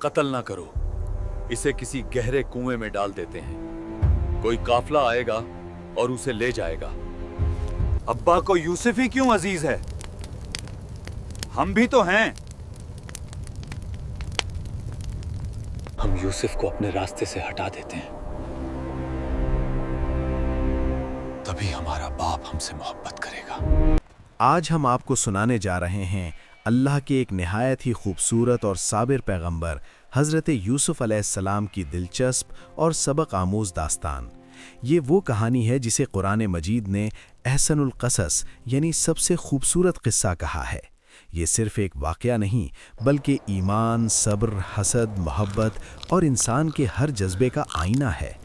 कत्ल ना करो, इसे किसी गहरे कुएं में डाल देते हैं। कोई काफिला आएगा और उसे ले जाएगा। अब्बा को यूसुफ ही क्यों अजीज है? हम भी तो हैं। हम यूसुफ को अपने रास्ते से हटा देते हैं, तभी हमारा बाप हमसे मोहब्बत करेगा। आज हम आपको सुनाने जा रहे हैं अल्लाह के एक निहायत ही खूबसूरत और साबिर पैगंबर हज़रत यूसुफ अलैहिस्सलाम की दिलचस्प और सबक आमूज़ दास्तान। ये वो कहानी है जिसे कुरान मजीद ने अहसनुल क़सस यानी सबसे खूबसूरत क़िस्सा कहा है। ये सिर्फ़ एक वाक़या नहीं बल्कि ईमान, सब्र, हसद, मोहब्बत और इंसान के हर जज्बे का आईना है।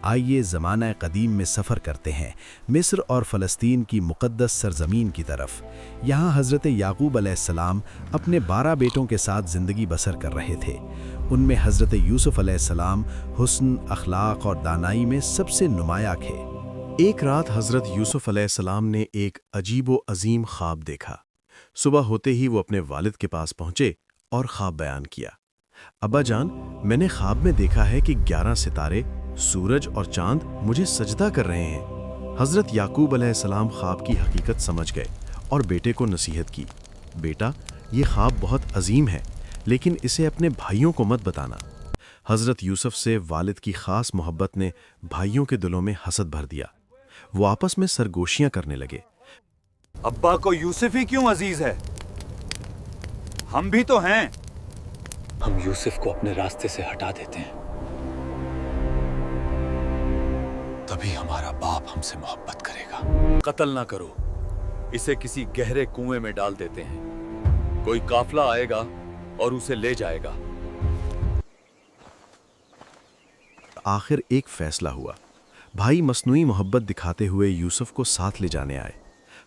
आइए ज़माना क़दीम में सफ़र करते हैं मिस्र और फ़लस्तीन की मुक़द्दस सरज़मीन की तरफ। यहाँ हज़रत याक़ूब अलैहिस्सलाम अपने 12 बेटों के साथ ज़िंदगी बसर कर रहे थे। उनमें हज़रत यूसुफ अलैहिस्सलाम हुस्न, अखलाक और दानाई में सबसे नुमाया थे। एक रात हज़रत यूसुफ अलैहिस्सलाम ने एक अजीब व अजीम ख्वाब देखा। सुबह होते ही वो अपने वालिद के पास पहुँचे और ख्वाब बयान किया। अब्बा जान, मैंने ख्वाब में देखा है कि 11 सितारे, सूरज और चांद मुझे सजदा कर रहे हैं। हज़रत याक़ूब अलैहिस्सलाम ख्वाब की हकीकत समझ गए और बेटे को नसीहत की, बेटा ये ख्वाब बहुत अजीम है, लेकिन इसे अपने भाइयों को मत बताना। हज़रत यूसुफ से वालिद की ख़ास मोहब्बत ने भाइयों के दिलों में हसद भर दिया। वो आपस में सरगोशियां करने लगे। अब्बा को यूसुफ ही क्यों अजीज है? हम भी तो हैं। हम यूसुफ को अपने रास्ते से हटा देते हैं, तभी हमारा बाप हमसे मोहब्बत करेगा। कत्ल ना करो, इसे किसी गहरे कुएं में डाल देते हैं। कोई काफिला आएगा और उसे ले जाएगा। आखिर एक फैसला हुआ। भाई मसनूई मोहब्बत दिखाते हुए यूसुफ को साथ ले जाने आए।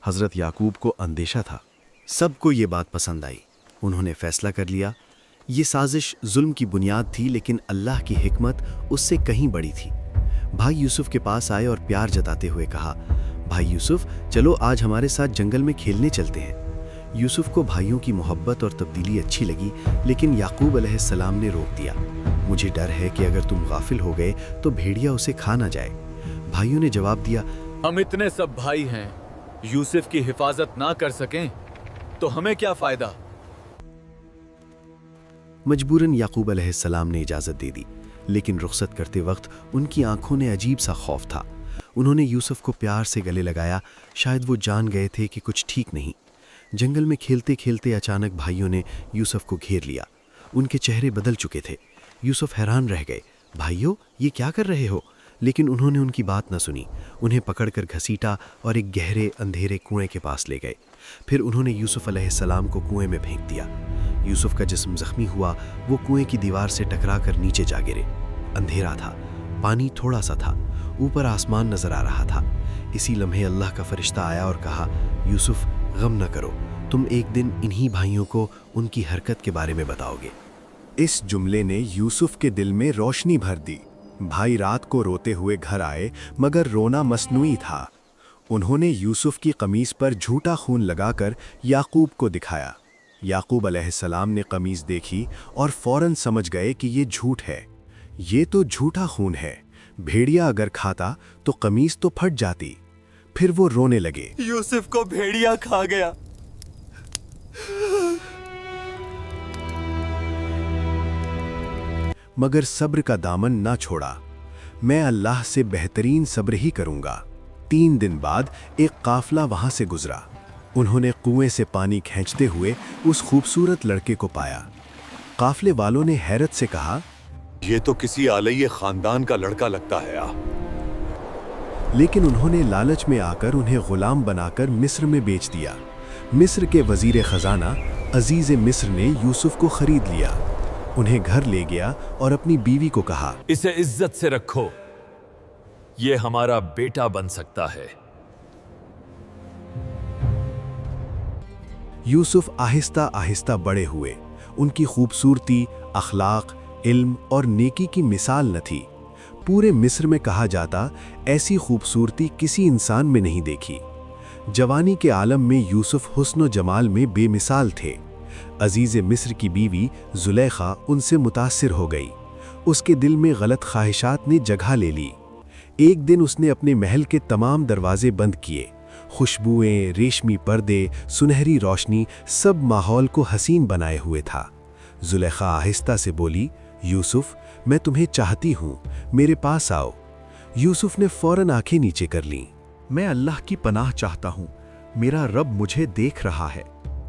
हज़रत याकूब को अंदेशा था। सबको ये बात पसंद आई। उन्होंने फैसला कर लिया। ये साजिश जुल्म की बुनियाद थी, लेकिन अल्लाह की हिकमत उससे कहीं बड़ी थी। भाई यूसुफ के पास आए और प्यार जताते हुए कहा, भाई यूसुफ, चलो आज हमारे साथ जंगल में खेलने चलते हैं। यूसुफ को भाइयों की मोहब्बत और तब्दीली अच्छी लगी, लेकिन याकूब अलैहिस्सलाम ने रोक दिया। मुझे डर है कि अगर तुम गाफिल हो गए तो भेड़िया उसे खा ना जाए। भाइयों ने जवाब दिया, हम इतने सब भाई हैं, यूसुफ की हिफाजत ना कर सकें तो हमें क्या फायदा। मजबूरन याकूब अलैहिस्सलाम ने इजाज़त दे दी, लेकिन रुखसत करते वक्त उनकी आंखों ने अजीब सा खौफ था। उन्होंने यूसुफ को प्यार से गले लगाया। शायद वो जान गए थे कि कुछ ठीक नहीं। जंगल में खेलते खेलते अचानक भाइयों ने यूसुफ को घेर लिया। उनके चेहरे बदल चुके थे। यूसुफ हैरान रह गए। भाइयों, ये क्या कर रहे हो? लेकिन उन्होंने उनकी बात न सुनी। उन्हें पकड़कर घसीटा और एक गहरे अंधेरे कुएं के पास ले गए। फिर उन्होंने यूसुफ अलैहिस्सलाम को कुएं में फेंक दिया। यूसुफ का जिस्म जख्मी हुआ। वो कुएं की दीवार से टकराकर नीचे जा गिरे। अंधेरा था, पानी थोड़ा सा था, ऊपर आसमान नजर आ रहा था। इसी लम्हे अल्लाह का फरिश्ता आया और कहा, यूसुफ, गम न करो, तुम एक दिन इन्हीं भाइयों को उनकी हरकत के बारे में बताओगे। इस जुमले ने यूसुफ के दिल में रोशनी भर दी। भाई रात को रोते हुए घर आए, मगर रोना मसनूई था। उन्होंने यूसुफ की कमीज पर झूठा खून लगाकर याकूब को दिखाया। याकूब अलैहिस्सलाम ने कमीज देखी और फौरन समझ गए कि ये झूठ है। ये तो झूठा खून है। भेड़िया अगर खाता तो कमीज तो फट जाती। फिर वो रोने लगे, यूसुफ को भेड़िया खा गया। मगर सब्र का दामन ना छोड़ा। मैं अल्लाह से बेहतरीन सब्र ही करूंगा। 3 दिन बाद एक काफिला वहां से गुजरा। उन्होंने कुएं से पानी खींचते हुए उस खूबसूरत लड़के को पाया। काफिले वालों ने हैरत से कहा, ये तो किसी आलई खानदान का लड़का लगता है। लेकिन उन्होंने लालच में आकर उन्हें गुलाम बनाकर मिस्र में बेच दिया। मिस्र के वजीर खजाना अजीज मिस्र ने यूसुफ को खरीद लिया। उन्हें घर ले गया और अपनी बीवी को कहा, इसे इज्जत से रखो, ये हमारा बेटा बन सकता है। यूसुफ आहिस्ता आहिस्ता बड़े हुए। उनकी खूबसूरती, अखलाक, इल्म और नेकी की मिसाल न थी। पूरे मिस्र में कहा जाता, ऐसी खूबसूरती किसी इंसान में नहीं देखी। जवानी के आलम में यूसुफ हुस्न व जमाल में बेमिसाल थे। अजीज़ मिस्र की बीवी जुलेखा उनसे मुतासिर हो गई। उसके दिल में गलत ख्वाहिशात ने जगह ले ली। एक दिन उसने अपने महल के तमाम दरवाजे बंद किए। खुशबुएं, रेशमी पर्दे, सुनहरी रोशनी सब माहौल को हसीन बनाए हुए था। जुलेखा आहिस्ता से बोली, यूसुफ, मैं तुम्हें चाहती हूँ, मेरे पास आओ। यूसुफ ने फौरन आंखें नीचे कर लीं। मैं अल्लाह की पनाह चाहता हूँ, मेरा रब मुझे देख रहा है।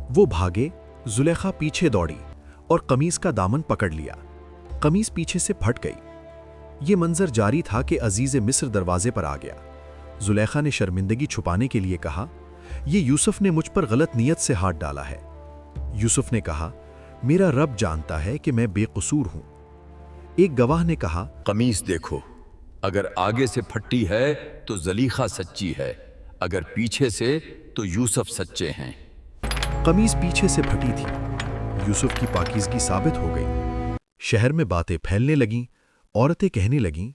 वो भागे। जुलेखा पीछे दौड़ी और कमीज का दामन पकड़ लिया। कमीज पीछे से फट गई। ये मंजर जारी था कि अजीज़ मिस्र दरवाजे पर आ गया। जुलेखा ने शर्मिंदगी छुपाने के लिए कहा, ये यूसुफ ने मुझ पर गलत नीयत से हाथ डाला है। यूसुफ ने कहा, मेरा रब जानता है कि मैं बेकसूर हूं। एक गवाह ने कहा, कमीज देखो, अगर आगे से फटी है तो जलीखा सच्ची है, अगर पीछे से तो यूसुफ सच्चे हैं। कमीज पीछे से फटी थी। यूसुफ की पाकीज़गी साबित हो गई। शहर में बातें फैलने लगीं, औरतें कहने लगीं।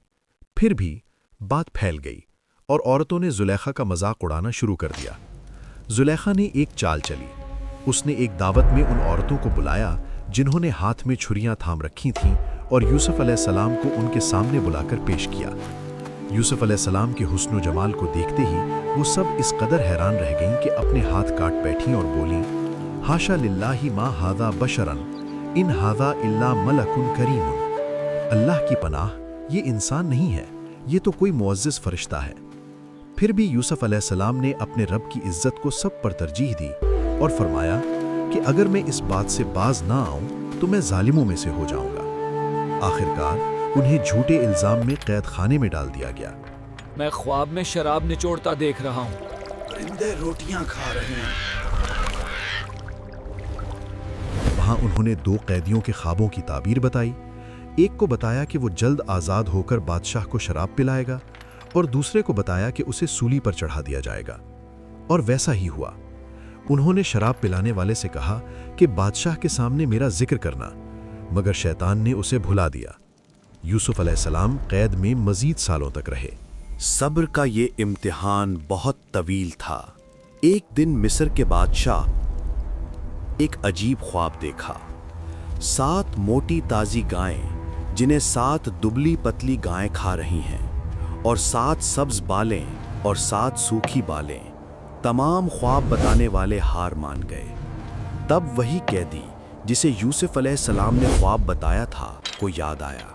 फिर भी बात फैल गई और औरतों ने जुलेखा का मजाक उड़ाना शुरू कर दिया। जुलेखा ने एक चाल चली। उसने एक दावत में उन औरतों को बुलाया जिन्होंने हाथ में छुरियां थाम रखी थीं और यूसुफ अलैहिस्सलाम को उनके सामने बुलाकर पेश किया। यूसुफ अलैहिस्सलाम के हुस्न व जमाल को देखते ही वो सब इस कदर हैरान रह गईं कि अपने हाथ काट बैठीं और बोलीं, हाशा लिल्लाहि मा हादा बशरन इन हादा इल्ला मलकुन करीमुन। अल्लाह की पनाह, ये इंसान नहीं है, ये तो कोई मुअज़्ज़िज़ फरिश्ता है। फिर भी यूसुफ अलैहिस्सलाम ने अपने रब की इज्जत को सब पर तरजीह दी और फरमाया कि अगर मैं इस बात से बाज ना आऊं तो मैं जालिमों में से हो जाऊंगा। आखिरकार उन्हें झूठे इल्जाम में कैद खाने में डाल दिया गया। मैं ख्वाब में शराब निचोड़ता देख रहा हूँ। परिंदे रोटियां खा रहे हैं। वहां उन्होंने दो कैदियों के ख्वाबों की ताबीर बताई। एक को बताया कि वो जल्द आज़ाद होकर बादशाह को शराब पिलाएगा और दूसरे को बताया कि उसे सूली पर चढ़ा दिया जाएगा। और वैसा ही हुआ। उन्होंने शराब पिलाने वाले से कहा कि बादशाह के सामने मेरा जिक्र करना, मगर शैतान ने उसे भुला दिया। यूसुफ अलैहिस्सलाम कैद में मजीद सालों तक रहे। सब्र का ये इम्तिहान बहुत तवील था। एक दिन मिस्र के बादशाह एक अजीब ख्वाब देखा। 7 मोटी ताज़ी गायें जिन्हें 7 दुबली पतली गायें खा रही हैं और 7 सब्ज बालें और 7 सूखी बालें। तमाम ख्वाब बताने वाले हार मान गए। तब वही कैदी जिसे यूसुफ अलैहिस्सलाम ने ख्वाब बताया था को याद आया।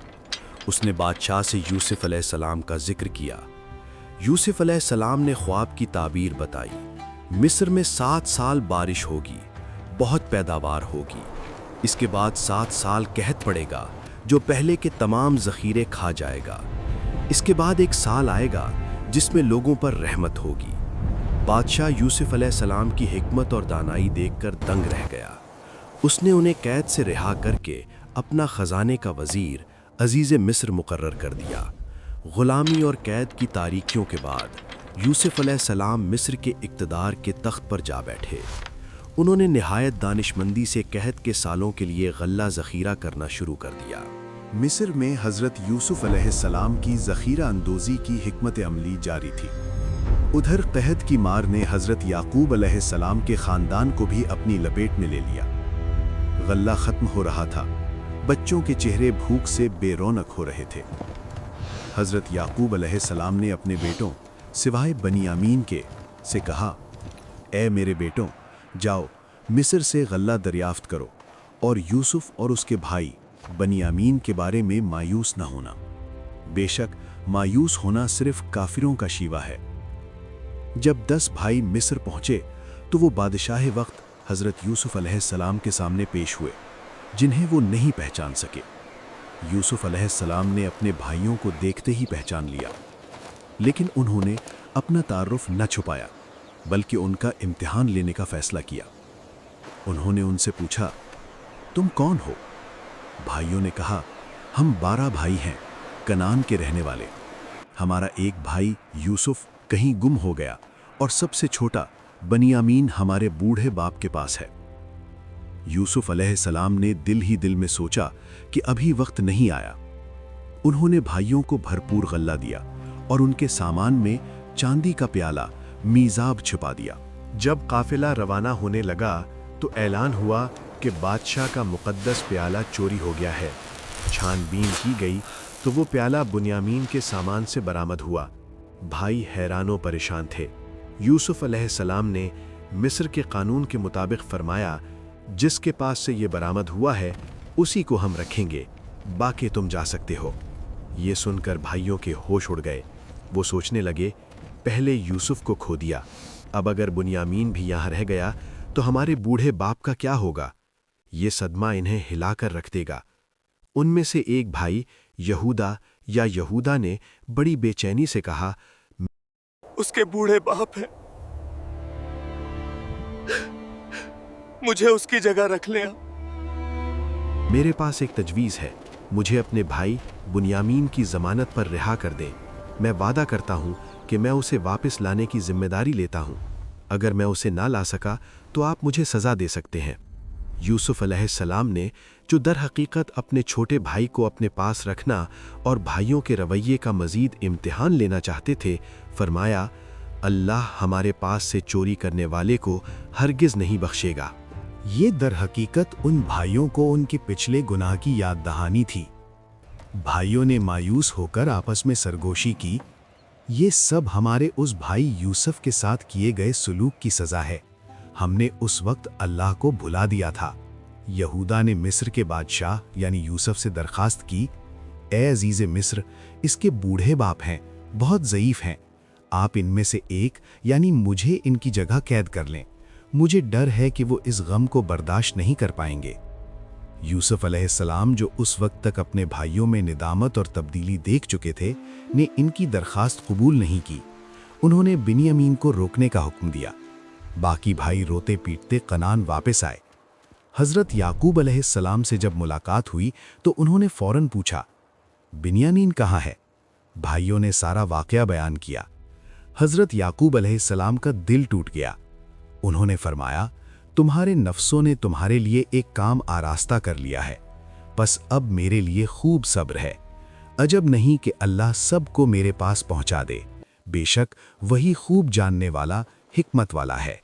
उसने बादशाह से यूसुफ अलैहिस्सलाम का जिक्र किया। यूसुफ अलैहिस्सलाम ने ख्वाब की ताबीर बताई। मिस्र में 7 साल बारिश होगी, बहुत पैदावार होगी। इसके बाद 7 साल कहत पड़ेगा जो पहले के तमाम ज़ख़ीरे खा जाएगा। इसके बाद एक साल आएगा जिसमें लोगों पर रहमत होगी। बादशाह यूसुफ अलैहिस्सलाम की हिकमत और दानाई देखकर दंग रह गया। उसने उन्हें कैद से रिहा करके अपना ख़जाने का वज़ीर अजीज़ मिस्र मुकर्रर कर दिया। ग़ुलामी और कैद की तारीकियों के बाद यूसुफ अलैहिस्सलाम मिस्र के इक़्तिदार के तख्त पर जा बैठे। उन्होंने निहायत दानिशमंदी से कहत के सालों के लिए गल्ला ज़ख़ीरा करना शुरू कर दिया। मिस्र में हज़रत यूसुफ अलैहिस्सलाम की ज़ख़ीरा अंदोज़ी की हिकमत अमली जारी थी। उधर कहत की मार ने हज़रत याकूब अलैहिस्सलाम के ख़ानदान को भी अपनी लपेट में ले लिया। गल्ला ख़त्म हो रहा था। बच्चों के चेहरे भूख से बेरौनक हो रहे थे। हज़रत याकूब अलैहिस्सलाम ने अपने बेटों सिवाय बनियामीन के से कहा, ए मेरे बेटों, जाओ मिस्र से गल्ला दरियाफ्त करो और यूसुफ और उसके भाई बनियामीन के बारे में मायूस न होना। बेशक मायूस होना सिर्फ काफिरों का शीवा है। जब 10 भाई मिस्र पहुंचे तो वो बादशाह वक्त हज़रत यूसुफ अलैहिस्सलाम के सामने पेश हुए, जिन्हें वो नहीं पहचान सके। यूसुफ अलैहिस्सलाम ने अपने भाइयों को देखते ही पहचान लिया, लेकिन उन्होंने अपना तारुफ न छुपाया, बल्कि उनका इम्तिहान लेने का फैसला किया। उन्होंने उनसे पूछा, तुम कौन हो? भाइयों ने कहा, हम 12 भाई हैं, कनान के रहने वाले। हमारा एक भाई यूसुफ कहीं गुम हो गया और सबसे छोटा बनियामीन हमारे बूढ़े बाप के पास है। यूसुफ अलैहिस्सलाम ने दिल ही दिल में सोचा कि अभी वक्त नहीं आया। उन्होंने भाइयों को भरपूर गल्ला दिया और उनके सामान में चांदी का प्याला मीज़ाब छिपा दिया। जब काफिला रवाना होने लगा तो ऐलान हुआ کہ بادشاہ کا مقدس پیالہ چوری ہو گیا ہے۔ چھان بین کی گئی تو وہ پیالہ بنیامین کے سامان سے برآمد ہوا۔ بھائی حیران و پریشان تھے۔ یوسف علیہ السلام نے مصر کے قانون کے مطابق فرمایا، جس کے پاس سے یہ برآمد ہوا ہے اسی کو ہم رکھیں گے، باقی تم جا سکتے ہو۔ یہ سن کر بھائیوں کے ہوش اڑ گئے۔ وہ سوچنے لگے، پہلے یوسف کو کھو دیا، اب اگر بنیامین بھی یہاں رہ گیا تو ہمارے بوڑھے باپ کا کیا ہوگا؟ یہ صدمہ انہیں ہلا کر رکھ دے گا۔ ان میں سے ایک بھائی یہودا نے بڑی بے چینی سے کہا، اس کے بوڑھے باپ ہیں، مجھے اس کی جگہ رکھ لیا۔ میرے پاس ایک تجویز ہے، مجھے اپنے بھائی بنیامین کی ضمانت پر رہا کر دیں۔ میں وعدہ کرتا ہوں کہ میں اسے واپس لانے کی ذمہ داری لیتا ہوں۔ اگر میں اسے نہ لا سکا تو آپ مجھے سزا دے سکتے ہیں۔ یوسف علیہ السلام نے، جو در حقیقت اپنے چھوٹے بھائی کو اپنے پاس رکھنا اور بھائیوں کے رویے کا مزید امتحان لینا چاہتے تھے، فرمایا، اللہ ہمارے پاس سے چوری کرنے والے کو ہرگز نہیں بخشے گا۔ یہ در حقیقت ان بھائیوں کو ان کے پچھلے گناہ کی یاد دہانی تھی۔ بھائیوں نے مایوس ہو کر آپس میں سرگوشی کی، یہ سب ہمارے اس بھائی یوسف کے ساتھ کیے گئے سلوک کی سزا ہے۔ ہم نے اس وقت اللہ کو بھلا دیا تھا۔ یہودا نے مصر کے بادشاہ یعنی یوسف سے درخواست کی، اے عزیز مصر، اس کے بوڑھے باپ ہیں، بہت ضعیف ہیں، آپ ان میں سے ایک یعنی مجھے ان کی جگہ قید کر لیں۔ مجھے ڈر ہے کہ وہ اس غم کو برداشت نہیں کر پائیں گے۔ یوسف علیہ السلام، جو اس وقت تک اپنے بھائیوں میں ندامت اور تبدیلی دیکھ چکے تھے، نے ان کی درخواست قبول نہیں کی۔ انہوں نے بنیامین کو روکنے کا حکم دیا۔ باقی بھائی روتے پیٹتے کنعان واپس آئے۔ حضرت یعقوب علیہ السلام سے جب ملاقات ہوئی تو انہوں نے فوراً پوچھا، بنیامین کہاں ہے؟ بھائیوں نے سارا واقعہ بیان کیا۔ حضرت یعقوب علیہ السلام کا دل ٹوٹ گیا۔ انہوں نے فرمایا، تمہارے نفسوں نے تمہارے لیے ایک کام آراستہ کر لیا ہے، بس اب میرے لیے خوب صبر ہے۔ عجب نہیں کہ اللہ سب کو میرے پاس پہنچا دے، بے شک وہی خوب جاننے والا، حکمت والا ہے۔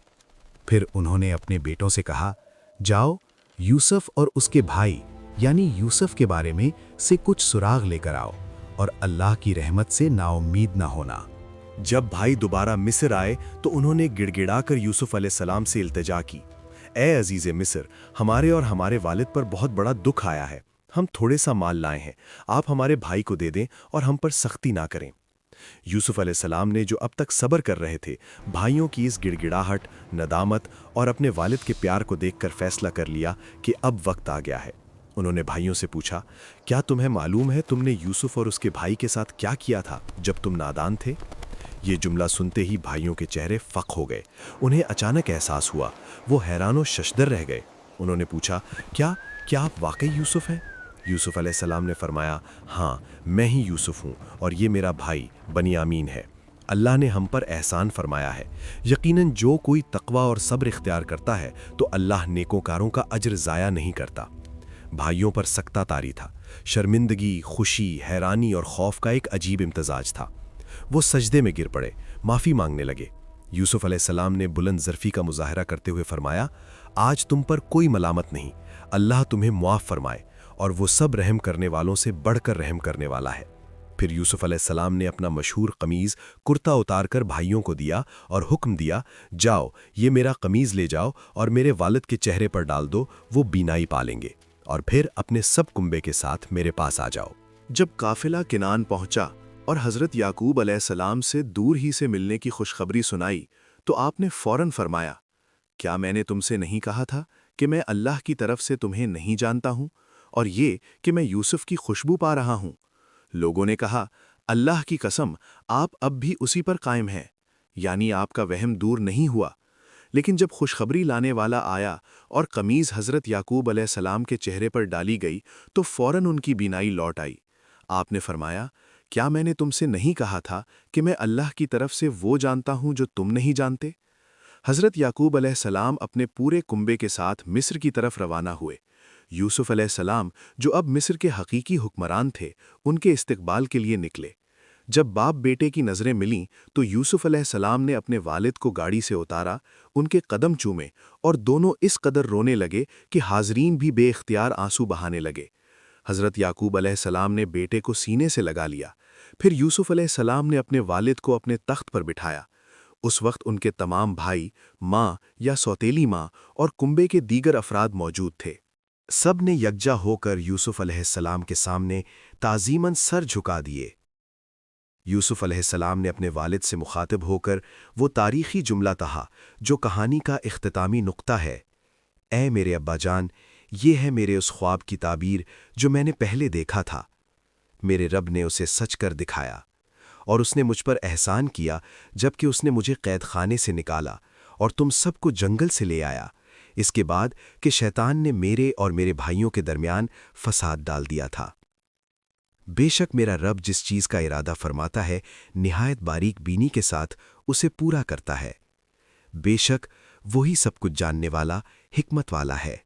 پھر انہوں نے اپنے بیٹوں سے کہا، جاؤ یوسف اور اس کے بھائی یعنی یوسف کے بارے میں سے کچھ سراغ لے کر آؤ، اور اللہ کی رحمت سے نا امید نہ ہونا۔ جب بھائی دوبارہ مصر آئے تو انہوں نے گڑ گڑا کر یوسف علیہ السلام سے التجا کی، اے عزیز مصر، ہمارے اور ہمارے والد پر بہت بڑا دکھ آیا ہے۔ ہم تھوڑے سا مال لائے ہیں، آپ ہمارے بھائی کو دے دیں اور ہم پر سختی نہ کریں۔ یوسف علیہ السلام نے، جو اب تک صبر کر رہے تھے، بھائیوں کی اس گڑ گڑاہٹ، ندامت اور اپنے والد کے پیار کو دیکھ کر فیصلہ کر لیا کہ اب وقت آ گیا ہے۔ انہوں نے بھائیوں سے پوچھا، کیا تمہیں معلوم ہے تم نے یوسف اور اس کے بھائی کے ساتھ کیا کیا تھا جب تم نادان تھے؟ یہ جملہ سنتے ہی بھائیوں کے چہرے فق ہو گئے۔ انہیں اچانک احساس ہوا، وہ حیران و ششدر رہ گئے۔ انہوں نے پوچھا، کیا آپ واقعی یوسف ہیں؟ یوسف علیہ السلام نے فرمایا، ہاں میں ہی یوسف ہوں، اور یہ میرا بھائی بنیامین ہے۔ اللہ نے ہم پر احسان فرمایا ہے۔ یقیناً جو کوئی تقوی اور صبر اختیار کرتا ہے تو اللہ نیکوکاروں کا اجر ضائع نہیں کرتا۔ بھائیوں پر سکتہ طاری تھا۔ شرمندگی، خوشی، حیرانی اور خوف کا ایک عجیب امتزاج تھا۔ وہ سجدے میں گر پڑے، معافی مانگنے لگے۔ یوسف علیہ السلام نے بلند ظرفی کا مظاہرہ کرتے ہوئے فرمایا، آج تم پر کوئی ملامت نہیں، اللہ تمہیں معاف فرمائے، اور وہ سب رحم کرنے والوں سے بڑھ کر رحم کرنے والا ہے۔ پھر یوسف علیہ السلام نے اپنا مشہور قمیض کرتا اتار کر بھائیوں کو دیا اور حکم دیا، جاؤ یہ میرا قمیض لے جاؤ اور میرے والد کے چہرے پر ڈال دو، وہ بینائی پالیں گے، اور پھر اپنے سب کنبے کے ساتھ میرے پاس آ جاؤ۔ جب قافلہ کنعان پہنچا اور حضرت یعقوب علیہ السلام سے دور ہی سے ملنے کی خوشخبری سنائی تو آپ نے فوراً فرمایا، کیا میں نے تم سے نہیں کہا تھا کہ میں اللہ کی طرف سے تمہیں نہیں جانتا ہوں، اور یہ کہ میں یوسف کی خوشبو پا رہا ہوں؟ لوگوں نے کہا، اللہ کی قسم آپ اب بھی اسی پر قائم ہیں، یعنی آپ کا وہم دور نہیں ہوا۔ لیکن جب خوشخبری لانے والا آیا اور قمیض حضرت یعقوب علیہ السلام کے چہرے پر ڈالی گئی تو فوراً ان کی بینائی لوٹ آئی۔ آپ نے فرمایا، کیا میں نے تم سے نہیں کہا تھا کہ میں اللہ کی طرف سے وہ جانتا ہوں جو تم نہیں جانتے؟ حضرت یعقوب علیہ السلام اپنے پورے کنبے کے ساتھ مصر کی طرف روانہ ہوئے۔ یوسف علیہ السلام، جو اب مصر کے حقیقی حکمران تھے، ان کے استقبال کے لیے نکلے۔ जब बाप बेटे की नज़रें मिलीं तो यूसुफ अलैहिस्सलाम ने अपने वालिद को गाड़ी से उतारा, उनके कदम चूमे और दोनों इस कदर रोने लगे कि हाज़रीन भी बेइख्तियार आंसू बहाने लगे। हज़रत याकूब अलैहिस्सलाम ने बेटे को सीने से लगा लिया। फिर यूसुफ अलैहिस्सलाम ने अपने वालिद को अपने तख्त पर बिठाया। उस वक्त उनके तमाम भाई, माँ या सौतेली माँ और कुंबे के दीगर अफराद मौजूद थे। सब ने यकजा होकर यूसुफ अलैहिस्सलाम के सामने ताज़ीमन सर झुका दिए। यूसुफ अलैहिस्सलाम ने अपने वालिद से मुखातिब होकर वो तारीख़ी जुमला कहा जो कहानी का इख्तितामी नुक्ता है। ऐ मेरे अब्बा जान, ये है मेरे उस ख्वाब की ताबीर जो मैंने पहले देखा था। मेरे रब ने उसे सच कर दिखाया और उसने मुझ पर एहसान किया जबकि उसने मुझे कैद खाने से निकाला और तुम सबको जंगल से ले आया, इसके बाद कि शैतान ने मेरे और मेरे भाइयों के दरमियान फसाद डाल दिया था। बेशक मेरा रब जिस चीज़ का इरादा फरमाता है निहायत बारीक बीनी के साथ उसे पूरा करता है। बेशक वही सब कुछ जानने वाला, हिकमत वाला है।